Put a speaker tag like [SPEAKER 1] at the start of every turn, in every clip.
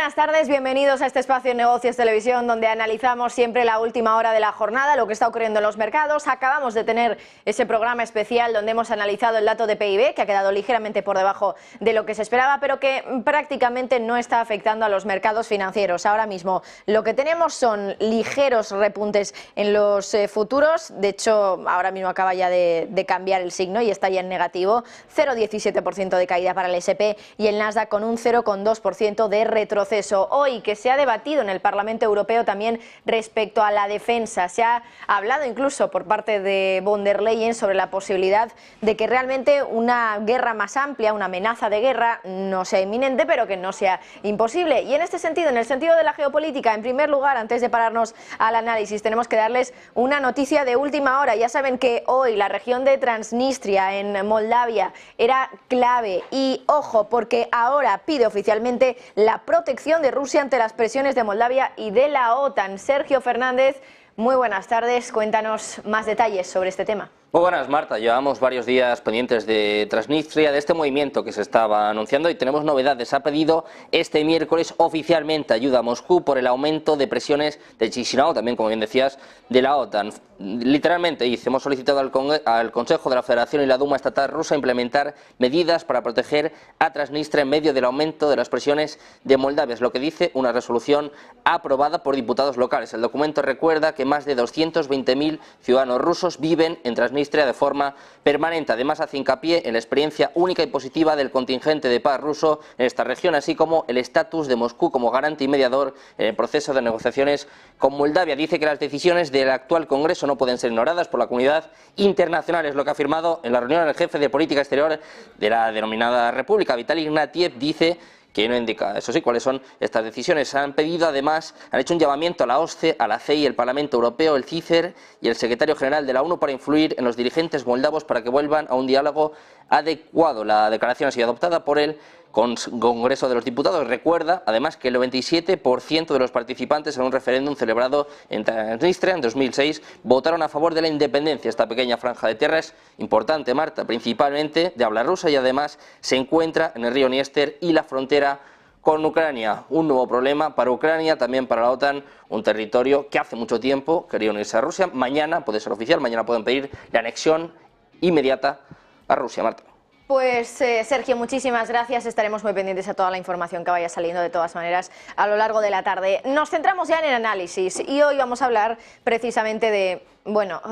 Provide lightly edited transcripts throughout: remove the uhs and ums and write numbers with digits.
[SPEAKER 1] buenas tardes, bienvenidos a este espacio de Negocios Televisión, donde analizamos siempre la última hora de la jornada, lo que está ocurriendo en los mercados. Acabamos de tener ese programa especial donde hemos analizado el dato de PIB, que ha quedado ligeramente por debajo de lo que se esperaba, pero que prácticamente no está afectando a los mercados financieros. Ahora mismo lo que tenemos son ligeros repuntes en los futuros. De hecho, ahora mismo acaba ya de cambiar el signo y está ya en negativo. 0,17% de caída para el S&P y el Nasdaq con un 0,2% de retroceso. Hoy, que se ha debatido en el Parlamento Europeo también respecto a la defensa, se ha hablado incluso por parte de von der Leyen sobre la posibilidad de que realmente una guerra más amplia, una amenaza de guerra, no sea inminente, pero que no sea imposible. Y en este sentido, en el sentido de la geopolítica, en primer lugar, antes de pararnos al análisis, tenemos que darles una noticia de última hora. Ya saben que hoy la región de Transnistria, en Moldavia, era clave. Y ojo, porque ahora pide oficialmente la protección de Rusia ante las presiones de Moldavia y de la OTAN. Sergio Fernández, muy buenas tardes, cuéntanos más detalles sobre este tema.
[SPEAKER 2] Muy buenas, Marta. Llevamos varios días pendientes de Transnistria, de este movimiento que se estaba anunciando, y tenemos novedades. Ha pedido este miércoles oficialmente ayuda a Moscú por el aumento de presiones de Chisinau, también, como bien decías, de la OTAN. Literalmente dice: hemos solicitado al Consejo de la Federación y la Duma Estatal Rusa implementar medidas para proteger a Transnistria en medio del aumento de las presiones de Moldavia. Es lo que dice una resolución aprobada por diputados locales. El documento recuerda que más de 220.000 ciudadanos rusos viven en Transnistria de forma permanente. Además, hace hincapié en la experiencia única y positiva del contingente de paz ruso en esta región, así como el estatus de Moscú como garante y mediador en el proceso de negociaciones con Moldavia. Dice que las decisiones del actual Congreso no pueden ser ignoradas por la comunidad internacional. Es lo que ha afirmado en la reunión el jefe de política exterior de la denominada República, Vitaly Ignatieff. Dice que no indica, eso sí, cuáles son estas decisiones. Han pedido, además, han hecho un llamamiento a la OSCE, a la CEI, el Parlamento Europeo, el CICER y el secretario general de la ONU para influir en los dirigentes moldavos para que vuelvan a un diálogo adecuado. La declaración ha sido adoptada por el Congreso de los Diputados. Recuerda, además, que el 97% de los participantes en un referéndum celebrado en Transnistria en 2006 votaron a favor de la independencia. Esta pequeña franja de tierra es importante, Marta, principalmente de habla rusa, y además se encuentra en el río Dniester y la frontera con Ucrania. Un nuevo problema para Ucrania, también para la OTAN, un territorio que hace mucho tiempo quería unirse a Rusia. Mañana puede ser oficial, mañana pueden pedir la anexión inmediata a Rusia, Marta.
[SPEAKER 1] Pues Sergio, muchísimas gracias. Estaremos muy pendientes a toda la información que vaya saliendo de todas maneras a lo largo de la tarde. Nos centramos ya en el análisis y hoy vamos a hablar precisamente de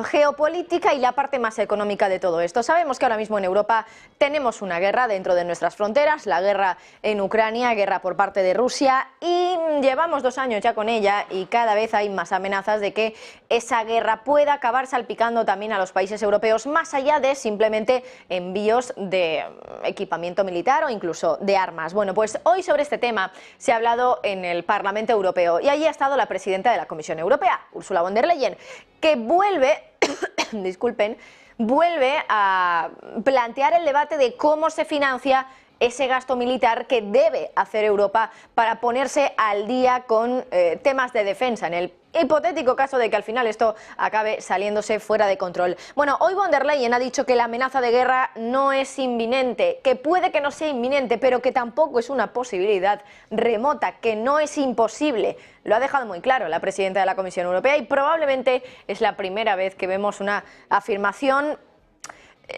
[SPEAKER 1] geopolítica y la parte más económica de todo esto. Sabemos que ahora mismo en Europa tenemos una guerra dentro de nuestras fronteras, la guerra en Ucrania, guerra por parte de Rusia, y llevamos 2 años ya con ella y cada vez hay más amenazas de que esa guerra pueda acabar salpicando también a los países europeos, más allá de simplemente envíos de equipamiento militar o incluso de armas. Bueno, pues hoy sobre este tema se ha hablado en el Parlamento Europeo y allí ha estado la presidenta de la Comisión Europea, Ursula von der Leyen, que vuelve a plantear el debate de cómo se financia ese gasto militar que debe hacer Europa para ponerse al día con temas de defensa, en el hipotético caso de que al final esto acabe saliéndose fuera de control. Bueno, hoy von der Leyen ha dicho que la amenaza de guerra no es inminente, que puede que no sea inminente, pero que tampoco es una posibilidad remota, que no es imposible. Lo ha dejado muy claro la presidenta de la Comisión Europea y probablemente es la primera vez que vemos una afirmación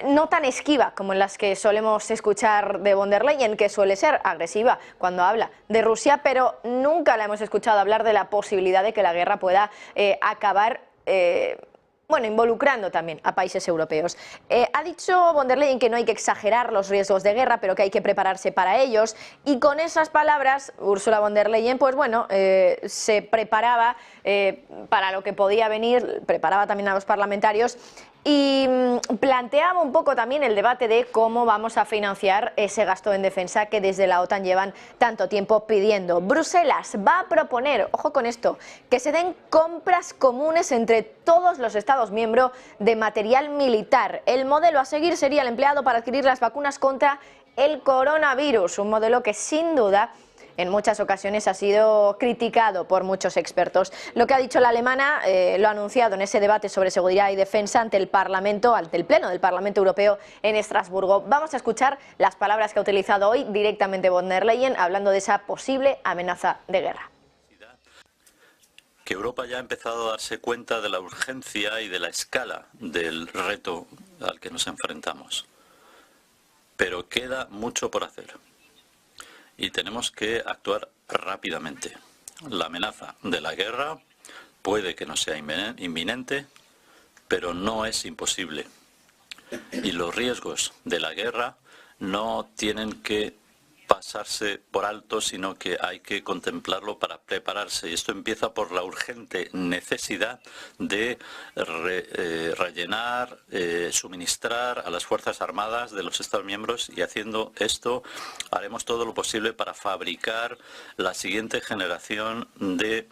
[SPEAKER 1] no tan esquiva como en las que solemos escuchar de von der Leyen, que suele ser agresiva cuando habla de Rusia, pero nunca la hemos escuchado hablar de la posibilidad de que la guerra pueda acabar involucrando también a países europeos. Ha dicho von der Leyen que no hay que exagerar los riesgos de guerra, pero que hay que prepararse para ellos, y con esas palabras Ursula von der Leyen se preparaba para lo que podía venir, preparaba también a los parlamentarios y planteaba un poco también el debate de cómo vamos a financiar ese gasto en defensa que desde la OTAN llevan tanto tiempo pidiendo. Bruselas va a proponer, ojo con esto, que se den compras comunes entre todos los Estados miembros de material militar. El modelo a seguir sería el empleado para adquirir las vacunas contra el coronavirus, un modelo que sin duda en muchas ocasiones ha sido criticado por muchos expertos. Lo que ha dicho la alemana lo ha anunciado en ese debate sobre seguridad y defensa ante el Parlamento, ante el Pleno del Parlamento Europeo en Estrasburgo. Vamos a escuchar las palabras que ha utilizado hoy directamente von der Leyen hablando de esa posible amenaza de guerra.
[SPEAKER 3] Que Europa ya ha empezado a darse cuenta de la urgencia y de la escala del reto al que nos enfrentamos. Pero queda mucho por hacer y tenemos que actuar rápidamente. La amenaza de la guerra puede que no sea inminente, pero no es imposible. Y los riesgos de la guerra no tienen que pasarse por alto, sino que hay que contemplarlo para prepararse. Y esto empieza por la urgente necesidad de rellenar, suministrar a las Fuerzas Armadas de los Estados miembros, y haciendo esto haremos todo lo posible para fabricar la siguiente generación de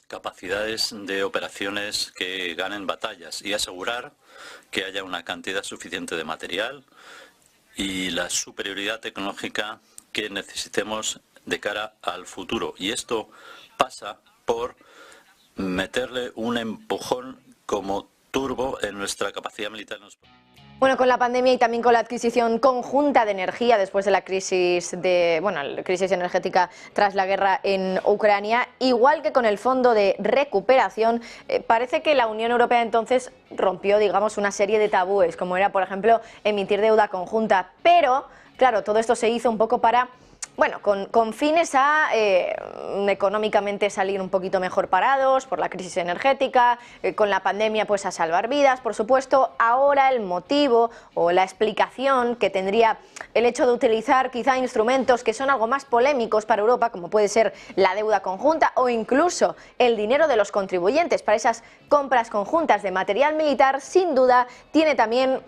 [SPEAKER 3] capacidades de operaciones que ganen batallas y asegurar que haya una cantidad suficiente de material y la superioridad tecnológica que necesitemos de cara al futuro. Y esto pasa por meterle un empujón como turbo en nuestra capacidad militar.
[SPEAKER 1] Bueno, con la pandemia y también con la adquisición conjunta de energía después de la crisis energética tras la guerra en Ucrania, igual que con el Fondo de Recuperación, parece que la Unión Europea entonces rompió, digamos, una serie de tabúes, como era, por ejemplo, emitir deuda conjunta. Pero, claro, todo esto se hizo un poco para, bueno, con fines a económicamente salir un poquito mejor parados por la crisis energética, con la pandemia pues a salvar vidas, por supuesto. Ahora el motivo o la explicación que tendría el hecho de utilizar quizá instrumentos que son algo más polémicos para Europa, como puede ser la deuda conjunta o incluso el dinero de los contribuyentes para esas compras conjuntas de material militar, sin duda tiene también,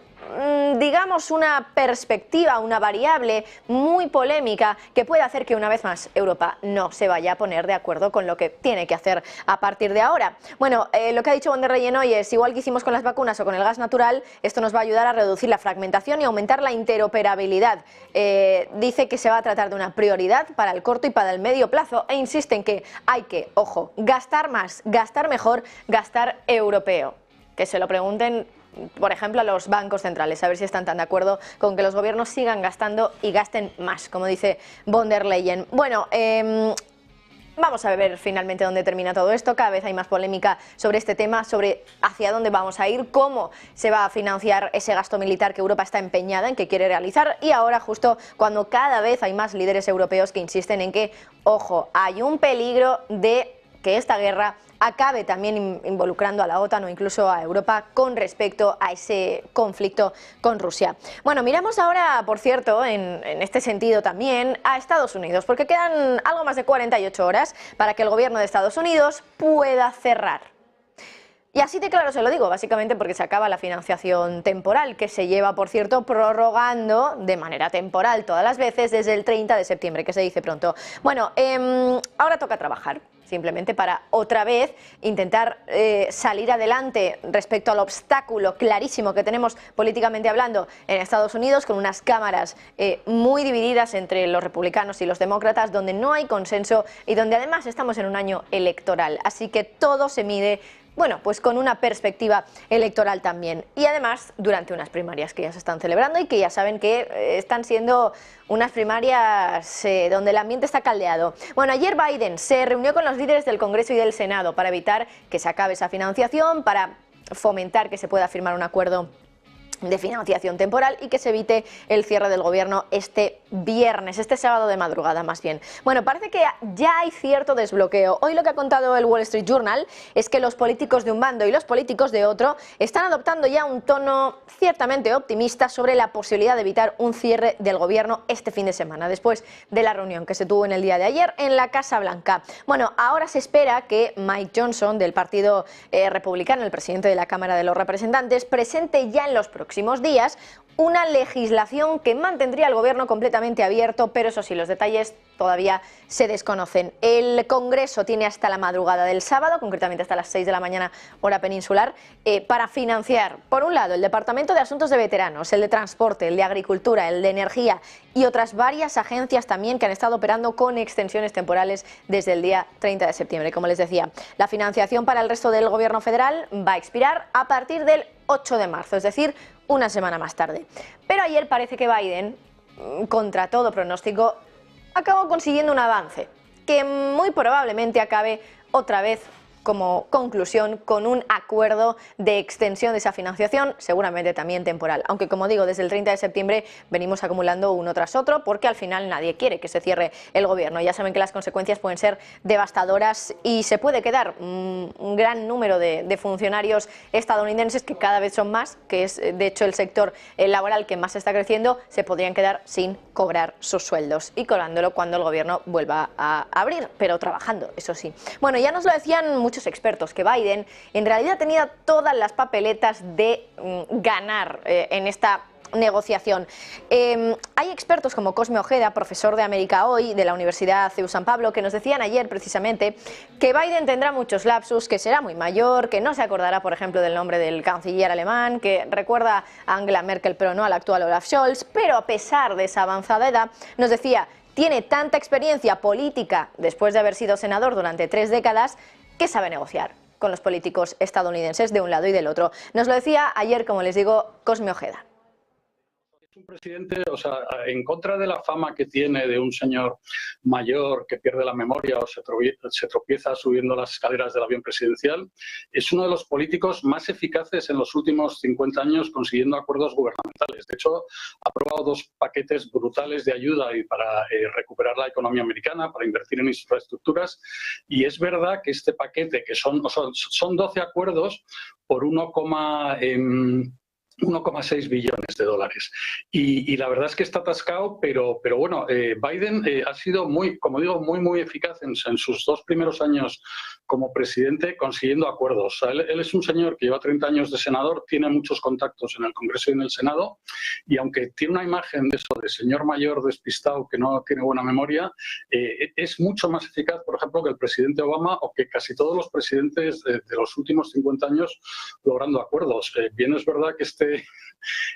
[SPEAKER 1] digamos, una perspectiva, una variable muy polémica que puede hacer que una vez más Europa no se vaya a poner de acuerdo con lo que tiene que hacer a partir de ahora. Bueno, lo que ha dicho von der Leyen hoy es, igual que hicimos con las vacunas o con el gas natural, esto nos va a ayudar a reducir la fragmentación y aumentar la interoperabilidad. Dice que se va a tratar de una prioridad para el corto y para el medio plazo e insiste en que hay que, ojo, gastar más, gastar mejor, gastar europeo. Que se lo pregunten, por ejemplo, a los bancos centrales, a ver si están tan de acuerdo con que los gobiernos sigan gastando y gasten más, como dice von der Leyen. Bueno, vamos a ver finalmente dónde termina todo esto. Cada vez hay más polémica sobre este tema, sobre hacia dónde vamos a ir, cómo se va a financiar ese gasto militar que Europa está empeñada en que quiere realizar. Y ahora, justo cuando cada vez hay más líderes europeos que insisten en que, ojo, hay un peligro de que esta guerra acabe también involucrando a la OTAN o incluso a Europa con respecto a ese conflicto con Rusia. Bueno, miramos ahora, por cierto, en este sentido también a Estados Unidos, porque quedan algo más de 48 horas para que el gobierno de Estados Unidos pueda cerrar. Y así de claro se lo digo, básicamente porque se acaba la financiación temporal, que se lleva, por cierto, prorrogando de manera temporal todas las veces desde el 30 de septiembre, que se dice pronto. Bueno, ahora toca trabajar, simplemente para otra vez intentar salir adelante respecto al obstáculo clarísimo que tenemos políticamente hablando en Estados Unidos, con unas cámaras muy divididas entre los republicanos y los demócratas, donde no hay consenso y donde además estamos en un año electoral. Así que todo se mide, bueno, pues con una perspectiva electoral también. Y además durante unas primarias que ya se están celebrando y que ya saben que están siendo unas primarias donde el ambiente está caldeado. Bueno, ayer Biden se reunió con los líderes del Congreso y del Senado para evitar que se acabe esa financiación, para fomentar que se pueda firmar un acuerdo de financiación temporal y que se evite el cierre del gobierno este viernes, este sábado de madrugada más bien. Bueno, parece que ya hay cierto desbloqueo. Hoy lo que ha contado el Wall Street Journal es que los políticos de un bando y los políticos de otro están adoptando ya un tono ciertamente optimista sobre la posibilidad de evitar un cierre del gobierno este fin de semana, después de la reunión que se tuvo en el día de ayer en la Casa Blanca. Bueno, ahora se espera que Mike Johnson, del Partido Republicano, el presidente de la Cámara de los Representantes, presente ya en los próximos días una legislación que mantendría al gobierno completamente abierto, pero eso sí, los detalles todavía se desconocen. El Congreso tiene hasta la madrugada del sábado, concretamente hasta las 6 de la mañana, hora peninsular, para financiar, por un lado, el Departamento de Asuntos de Veteranos, el de Transporte, el de Agricultura, el de Energía y otras varias agencias también que han estado operando con extensiones temporales desde el día 30 de septiembre. Como les decía, la financiación para el resto del gobierno federal va a expirar a partir del 8 de marzo, es decir, una semana más tarde. Pero ayer parece que Biden, contra todo pronóstico, acabó consiguiendo un avance que muy probablemente acabe otra vez como conclusión con un acuerdo de extensión de esa financiación, seguramente también temporal. Aunque, como digo, desde el 30 de septiembre venimos acumulando uno tras otro porque al final nadie quiere que se cierre el gobierno. Ya saben que las consecuencias pueden ser devastadoras y se puede quedar un gran número de funcionarios estadounidenses, que cada vez son más, que es de hecho el sector laboral que más está creciendo, se podrían quedar sin cobrar sus sueldos y cobrándolo cuando el gobierno vuelva a abrir, pero trabajando, eso sí. Bueno, ya nos lo decían muchos expertos, que Biden en realidad tenía todas las papeletas de ganar en esta negociación. Hay expertos como Cosme Ojeda, profesor de América Hoy de la Universidad CEU San Pablo, que nos decían ayer precisamente que Biden tendrá muchos lapsus, que será muy mayor, que no se acordará, por ejemplo, del nombre del canciller alemán, que recuerda a Angela Merkel pero no al actual Olaf Scholz, pero a pesar de esa avanzada edad, nos decía, tiene tanta experiencia política después de haber sido senador durante 3 décadas que sabe negociar con los políticos estadounidenses de un lado y del otro. Nos lo decía ayer, como les digo, Cosme Ojeda.
[SPEAKER 4] Un presidente, o sea, en contra de la fama que tiene de un señor mayor que pierde la memoria o se tropieza subiendo las escaleras del avión presidencial, es uno de los políticos más eficaces en los últimos 50 años consiguiendo acuerdos gubernamentales. De hecho, ha aprobado 2 paquetes brutales de ayuda y para recuperar la economía americana, para invertir en infraestructuras, y es verdad que este paquete, que son 12 acuerdos por 1,6 billones de dólares. Y la verdad es que está atascado, pero bueno, Biden ha sido muy, como digo, muy eficaz en sus 2 primeros años como presidente consiguiendo acuerdos. O sea, él es un señor que lleva 30 años de senador, tiene muchos contactos en el Congreso y en el Senado, y aunque tiene una imagen de eso, de señor mayor despistado que no tiene buena memoria, es mucho más eficaz, por ejemplo, que el presidente Obama o que casi todos los presidentes de los últimos 50 años logrando acuerdos. Bien es verdad que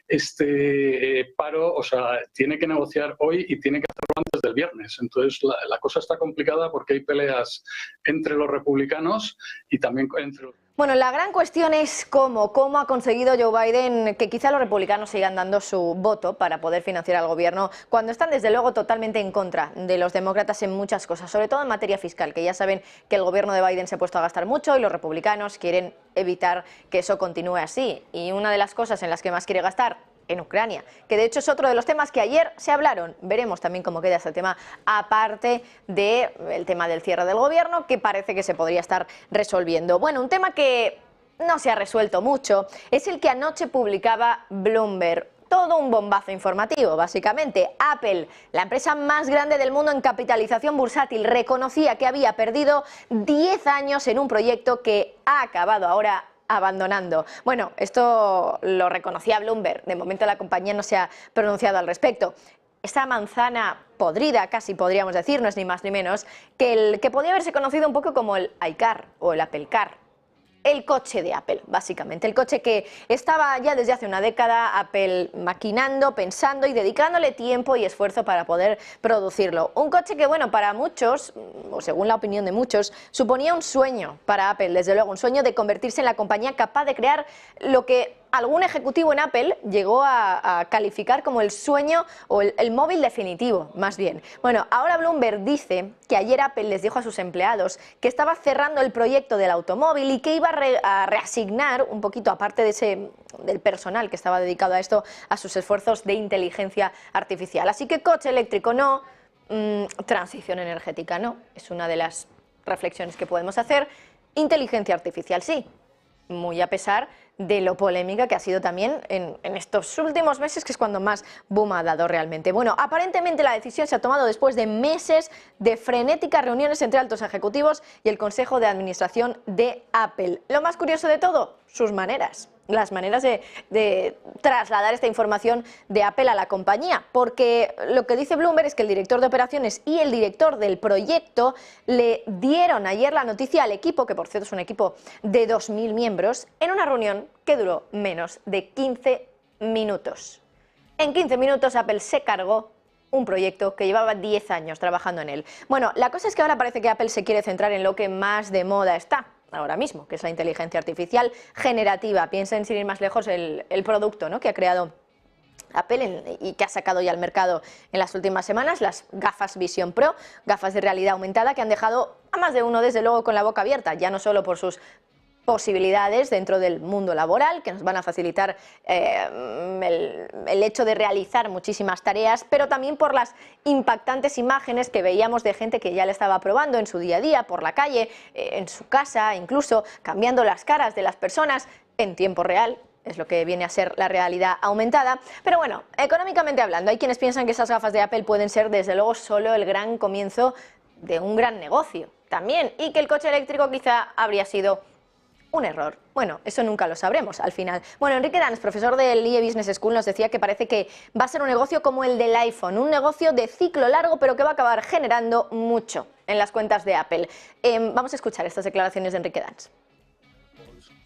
[SPEAKER 4] este paro, o sea, tiene que negociar hoy y tiene que hacerlo antes del viernes. Entonces la cosa está complicada porque hay peleas entre los republicanos y también entre los...
[SPEAKER 1] Bueno, la gran cuestión es cómo ha conseguido Joe Biden que quizá los republicanos sigan dando su voto para poder financiar al gobierno cuando están desde luego totalmente en contra de los demócratas en muchas cosas, sobre todo en materia fiscal, que ya saben que el gobierno de Biden se ha puesto a gastar mucho y los republicanos quieren evitar que eso continúe así. Y una de las cosas en las que más quiere gastar, en Ucrania, que de hecho es otro de los temas que ayer se hablaron. Veremos también cómo queda este tema, aparte del tema del cierre del gobierno, que parece que se podría estar resolviendo. Bueno, un tema que no se ha resuelto mucho es el que anoche publicaba Bloomberg. Todo un bombazo informativo, básicamente. Apple, la empresa más grande del mundo en capitalización bursátil, reconocía que había perdido 10 años en un proyecto que ha acabado ahora abandonando. Bueno, esto lo reconocía Bloomberg. De momento la compañía no se ha pronunciado al respecto. Esta manzana podrida, casi podríamos decir, no es ni más ni menos, que el que podía haberse conocido un poco como el iCar o el Apple Car. El coche de Apple, básicamente. El coche que estaba ya desde hace una década Apple maquinando, pensando y dedicándole tiempo y esfuerzo para poder producirlo. Un coche que, bueno, para muchos, o según la opinión de muchos, suponía un sueño para Apple, desde luego, un sueño de convertirse en la compañía capaz de crear lo que algún ejecutivo en Apple llegó a calificar como el sueño o el móvil definitivo, más bien. Bueno, ahora Bloomberg dice que ayer Apple les dijo a sus empleados que estaba cerrando el proyecto del automóvil y que iba a reasignar un poquito, aparte del personal que estaba dedicado a esto, a sus esfuerzos de inteligencia artificial. Así que coche eléctrico no, transición energética no, es una de las reflexiones que podemos hacer. Inteligencia artificial sí, muy a pesar de lo polémica que ha sido también en estos últimos meses, que es cuando más boom ha dado realmente. Bueno, aparentemente la decisión se ha tomado después de meses de frenéticas reuniones entre altos ejecutivos y el Consejo de Administración de Apple. Lo más curioso de todo, sus maneras. las maneras de trasladar esta información de Apple a la compañía, porque lo que dice Bloomberg es que el director de operaciones y el director del proyecto le dieron ayer la noticia al equipo, que por cierto es un equipo de 2.000 miembros, en una reunión que duró menos de 15 minutos. En 15 minutos Apple se cargó un proyecto que llevaba 10 años trabajando en él. Bueno, la cosa es que ahora parece que Apple se quiere centrar en lo que más de moda está ahora mismo, que es la inteligencia artificial generativa. Piensen, sin ir más lejos, el producto, ¿no?, que ha creado Apple y que ha sacado ya al mercado en las últimas semanas, las gafas Vision Pro, gafas de realidad aumentada que han dejado a más de uno, desde luego, con la boca abierta, ya no solo por sus posibilidades dentro del mundo laboral, que nos van a facilitar el hecho de realizar muchísimas tareas, pero también por las impactantes imágenes que veíamos de gente que ya le estaba probando en su día a día, por la calle, en su casa, incluso cambiando las caras de las personas en tiempo real. Es lo que viene a ser la realidad aumentada. Pero bueno, económicamente hablando, hay quienes piensan que esas gafas de Apple pueden ser, desde luego, solo el gran comienzo de un gran negocio también, y que el coche eléctrico quizá habría sido un error. Bueno, eso nunca lo sabremos al final. Bueno, Enrique Dans, profesor del IE Business School, nos decía que parece que va a ser un negocio como el del iPhone, un negocio de ciclo largo, pero que va a acabar generando mucho en las cuentas de Apple. Vamos a escuchar estas declaraciones de Enrique Dans.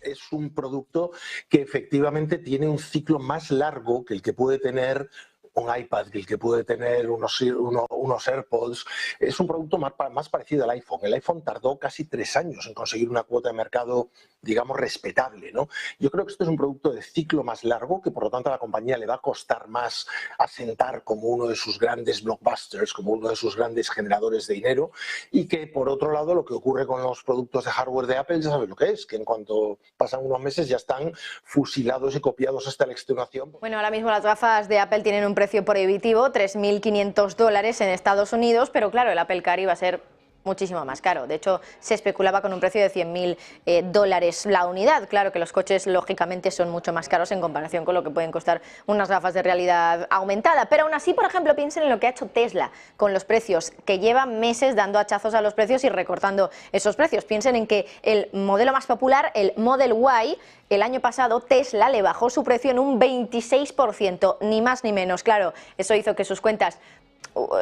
[SPEAKER 5] Es un producto que efectivamente tiene un ciclo más largo que el que puede tener un iPad, que el que puede tener unos AirPods. Es un producto más parecido al iPhone. El iPhone tardó casi 3 años en conseguir una cuota de mercado, digamos, respetable, ¿no? Yo creo que esto es un producto de ciclo más largo, que por lo tanto a la compañía le va a costar más asentar como uno de sus grandes blockbusters, como uno de sus grandes generadores de dinero, y que por otro lado lo que ocurre con los productos de hardware de Apple, ya sabes lo que es, que en cuanto pasan unos meses ya están fusilados y copiados hasta la extenuación.
[SPEAKER 1] Bueno, ahora mismo las gafas de Apple tienen un precio prohibitivo, $3.500 en Estados Unidos, pero claro, el Apple Car iba a ser muchísimo más caro. De hecho, se especulaba con un precio de $100.000 la unidad. Claro que los coches, lógicamente, son mucho más caros en comparación con lo que pueden costar unas gafas de realidad aumentada. Pero aún así, por ejemplo, piensen en lo que ha hecho Tesla con los precios, que lleva meses dando hachazos a los precios y recortando esos precios. Piensen en que el modelo más popular, el Model Y, el año pasado Tesla le bajó su precio en un 26%, ni más ni menos. Claro, eso hizo que sus cuentas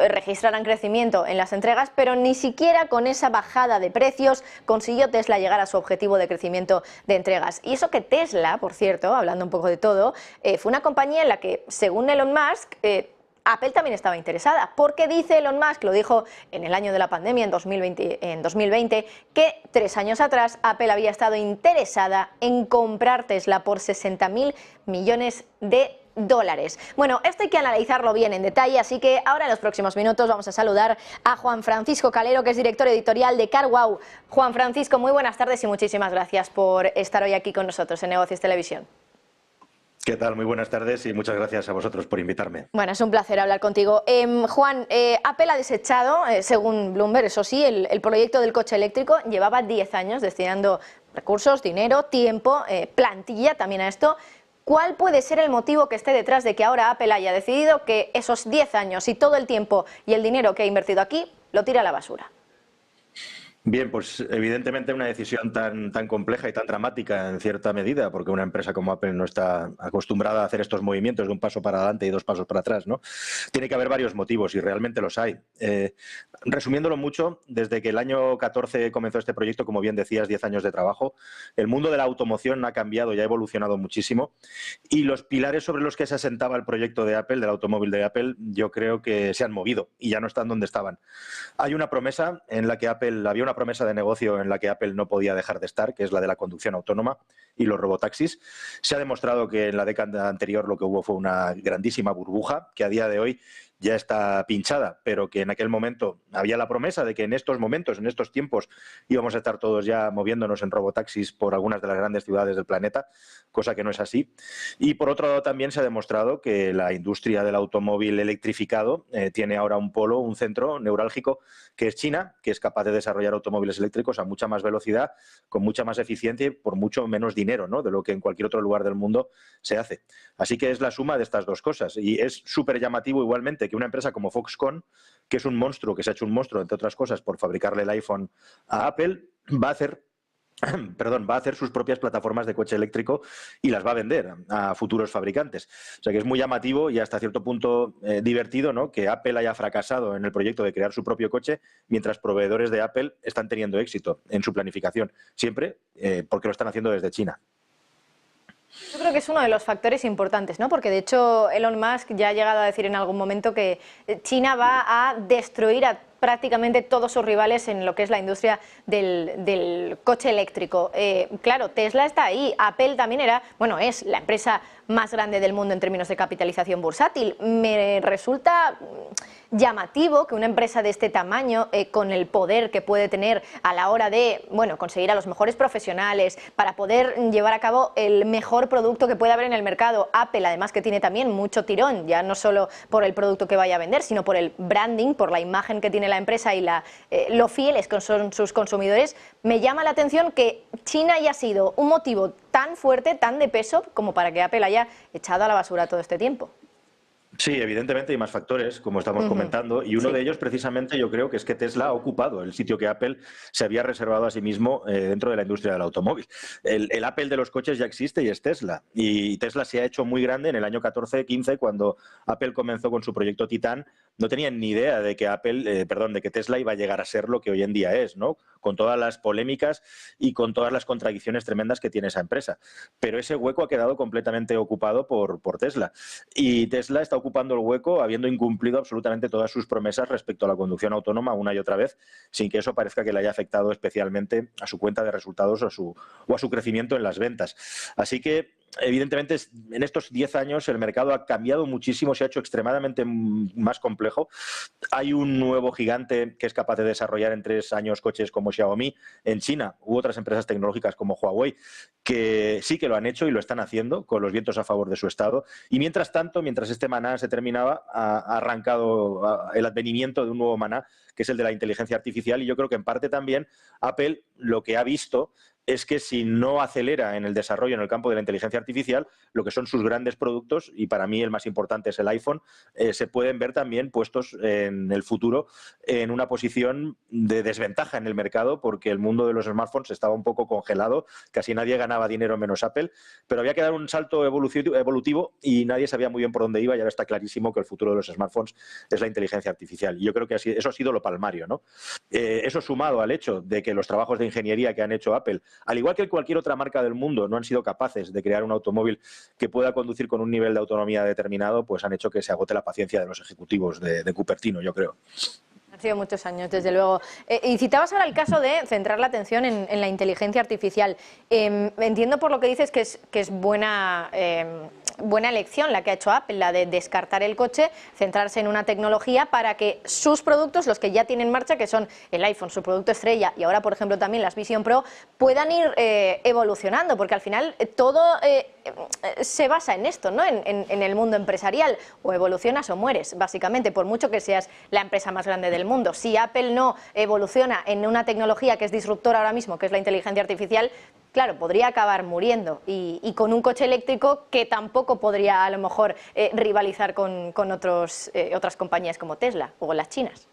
[SPEAKER 1] registraran crecimiento en las entregas, pero ni siquiera con esa bajada de precios consiguió Tesla llegar a su objetivo de crecimiento de entregas. Y eso que Tesla, por cierto, hablando un poco de todo, fue una compañía en la que, según Elon Musk, Apple también estaba interesada, porque dice Elon Musk, lo dijo en el año de la pandemia, en 2020, que 3 años atrás Apple había estado interesada en comprar Tesla por $60.000 millones. Bueno, esto hay que analizarlo bien en detalle, así que ahora en los próximos minutos vamos a saludar a Juan Francisco Calero, que es director editorial de CarWow. Juan Francisco, muy buenas tardes y muchísimas gracias por estar hoy aquí con nosotros en Negocios Televisión.
[SPEAKER 6] ¿Qué tal? Muy buenas tardes y muchas gracias a vosotros por invitarme.
[SPEAKER 1] Bueno, es un placer hablar contigo. Juan, Apple ha desechado, según Bloomberg, eso sí, el proyecto del coche eléctrico. Llevaba 10 años destinando recursos, dinero, tiempo, plantilla también a esto. ¿Cuál puede ser el motivo que esté detrás de que ahora Apple haya decidido que esos 10 años y todo el tiempo y el dinero que ha invertido aquí lo tira a la basura?
[SPEAKER 6] Bien, pues evidentemente una decisión tan compleja y tan dramática en cierta medida, porque una empresa como Apple no está acostumbrada a hacer estos movimientos de un paso para adelante y 2 pasos para atrás, ¿no? Tiene que haber varios motivos y realmente los hay. Resumiéndolo mucho, desde que el año 14 comenzó este proyecto, como bien decías, 10 años de trabajo, el mundo de la automoción ha cambiado y ha evolucionado muchísimo, y los pilares sobre los que se asentaba el proyecto de Apple, del automóvil de Apple, yo creo que se han movido y ya no están donde estaban. Hay una promesa en la que había una promesa de negocio en la que Apple no podía dejar de estar, que es la de la conducción autónoma y los robotaxis. Se ha demostrado que en la década anterior lo que hubo fue una grandísima burbuja, que a día de hoy ya está pinchada, pero que en aquel momento había la promesa de que en estos momentos, en estos tiempos, íbamos a estar todos ya moviéndonos en robotaxis por algunas de las grandes ciudades del planeta, cosa que no es así. Y por otro lado también se ha demostrado que la industria del automóvil electrificado tiene ahora un polo, un centro neurálgico, que es China, que es capaz de desarrollar automóviles eléctricos a mucha más velocidad, con mucha más eficiencia y por mucho menos dinero, ¿no?, de lo que en cualquier otro lugar del mundo se hace. Así que es la suma de estas dos cosas. Y es súper llamativo igualmente que una empresa como Foxconn, que es un monstruo, que se ha hecho un monstruo, entre otras cosas, por fabricarle el iPhone a Apple, va a hacer perdón, va a hacer sus propias plataformas de coche eléctrico y las va a vender a futuros fabricantes. O sea que es muy llamativo y hasta cierto punto divertido, ¿no?, que Apple haya fracasado en el proyecto de crear su propio coche, mientras proveedores de Apple están teniendo éxito en su planificación, siempre porque lo están haciendo desde China.
[SPEAKER 1] Yo creo que es uno de los factores importantes, ¿no? Porque de hecho Elon Musk ya ha llegado a decir en algún momento que China va a destruir a prácticamente todos sus rivales en lo que es la industria del coche eléctrico. Claro, Tesla está ahí, Apple también es la empresa más grande del mundo en términos de capitalización bursátil. Me resulta llamativo que una empresa de este tamaño, con el poder que puede tener a la hora de conseguir a los mejores profesionales para poder llevar a cabo el mejor producto que pueda haber en el mercado, Apple además que tiene también mucho tirón, ya no solo por el producto que vaya a vender, sino por el branding, por la imagen que tiene la empresa y lo fieles que son sus consumidores, me llama la atención que China haya sido un motivo tan fuerte, tan de peso, como para que Apple haya echado a la basura todo este tiempo.
[SPEAKER 6] Sí, evidentemente hay más factores, como estamos comentando, y uno de ellos precisamente yo creo que es que Tesla ha ocupado el sitio que Apple se había reservado a sí mismo dentro de la industria del automóvil. El Apple de los coches ya existe y es Tesla, y Tesla se ha hecho muy grande en el año 14-15 cuando Apple comenzó con su proyecto Titan. No tenían ni idea de que de que Tesla iba a llegar a ser lo que hoy en día es, ¿no?, con todas las polémicas y con todas las contradicciones tremendas que tiene esa empresa. Pero ese hueco ha quedado completamente ocupado por Tesla, y Tesla está ocupando el hueco habiendo incumplido absolutamente todas sus promesas respecto a la conducción autónoma una y otra vez, sin que eso parezca que le haya afectado especialmente a su cuenta de resultados o a su crecimiento en las ventas. Así que evidentemente, en estos 10 años el mercado ha cambiado muchísimo, se ha hecho extremadamente más complejo. Hay un nuevo gigante que es capaz de desarrollar en 3 años coches como Xiaomi en China, u otras empresas tecnológicas como Huawei, que sí que lo han hecho y lo están haciendo con los vientos a favor de su estado. Y mientras tanto, mientras este maná se terminaba, ha arrancado el advenimiento de un nuevo maná, que es el de la inteligencia artificial, y yo creo que en parte también Apple lo que ha visto es que si no acelera en el desarrollo en el campo de la inteligencia artificial, lo que son sus grandes productos, y para mí el más importante es el iPhone, se pueden ver también puestos en el futuro en una posición de desventaja en el mercado, porque el mundo de los smartphones estaba un poco congelado, casi nadie ganaba dinero menos Apple, pero había que dar un salto evolutivo y nadie sabía muy bien por dónde iba, y ahora está clarísimo que el futuro de los smartphones es la inteligencia artificial. Y yo creo que eso ha sido lo palmario, ¿no? Eso sumado al hecho de que los trabajos de ingeniería que han hecho Apple, al igual que cualquier otra marca del mundo, no han sido capaces de crear un automóvil que pueda conducir con un nivel de autonomía determinado, pues han hecho que se agote la paciencia de los ejecutivos de Cupertino, yo creo.
[SPEAKER 1] Han sido muchos años, desde luego. Y citabas ahora el caso de centrar la atención en la inteligencia artificial. Entiendo por lo que dices que es buena elección la que ha hecho Apple, la de descartar el coche, centrarse en una tecnología para que sus productos, los que ya tienen en marcha, que son el iPhone, su producto estrella, y ahora, por ejemplo, también las Vision Pro, puedan ir evolucionando, porque al final todo se basa en esto, ¿no? En el mundo empresarial, o evolucionas o mueres, básicamente, por mucho que seas la empresa más grande del mundo. Si Apple no evoluciona en una tecnología que es disruptora ahora mismo, que es la inteligencia artificial, claro, podría acabar muriendo, y con un coche eléctrico que tampoco podría a lo mejor rivalizar con otras compañías como Tesla o las chinas.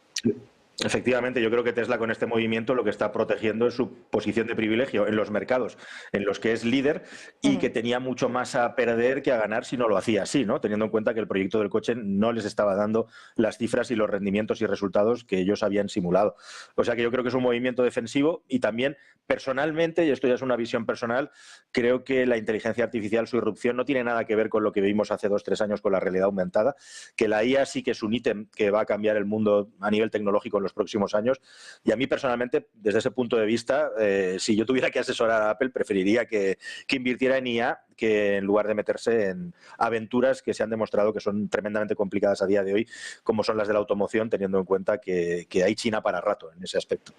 [SPEAKER 6] Efectivamente, yo creo que Tesla con este movimiento lo que está protegiendo es su posición de privilegio en los mercados en los que es líder, y que tenía mucho más a perder que a ganar si no lo hacía así, ¿no? Teniendo en cuenta que el proyecto del coche no les estaba dando las cifras y los rendimientos y resultados que ellos habían simulado. O sea que yo creo que es un movimiento defensivo, y también personalmente, y esto ya es una visión personal, creo que la inteligencia artificial, su irrupción, no tiene nada que ver con lo que vimos hace 2-3 años con la realidad aumentada, que la IA sí que es un ítem que va a cambiar el mundo a nivel tecnológico en los próximos años, y a mí personalmente, desde ese punto de vista, si yo tuviera que asesorar a Apple, preferiría que invirtiera en IA, que en lugar de meterse en aventuras que se han demostrado que son tremendamente complicadas a día de hoy, como son las de la automoción, teniendo en cuenta que hay China para rato en ese aspecto.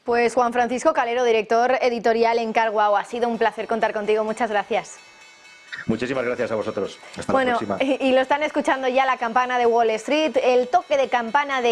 [SPEAKER 1] Pues Juan Francisco Calero, director editorial en CarWow, ha sido un placer contar contigo, muchas gracias.
[SPEAKER 6] Muchísimas gracias a vosotros. Hasta la próxima.
[SPEAKER 1] Y lo están escuchando ya, la campana de Wall Street, el toque de campana de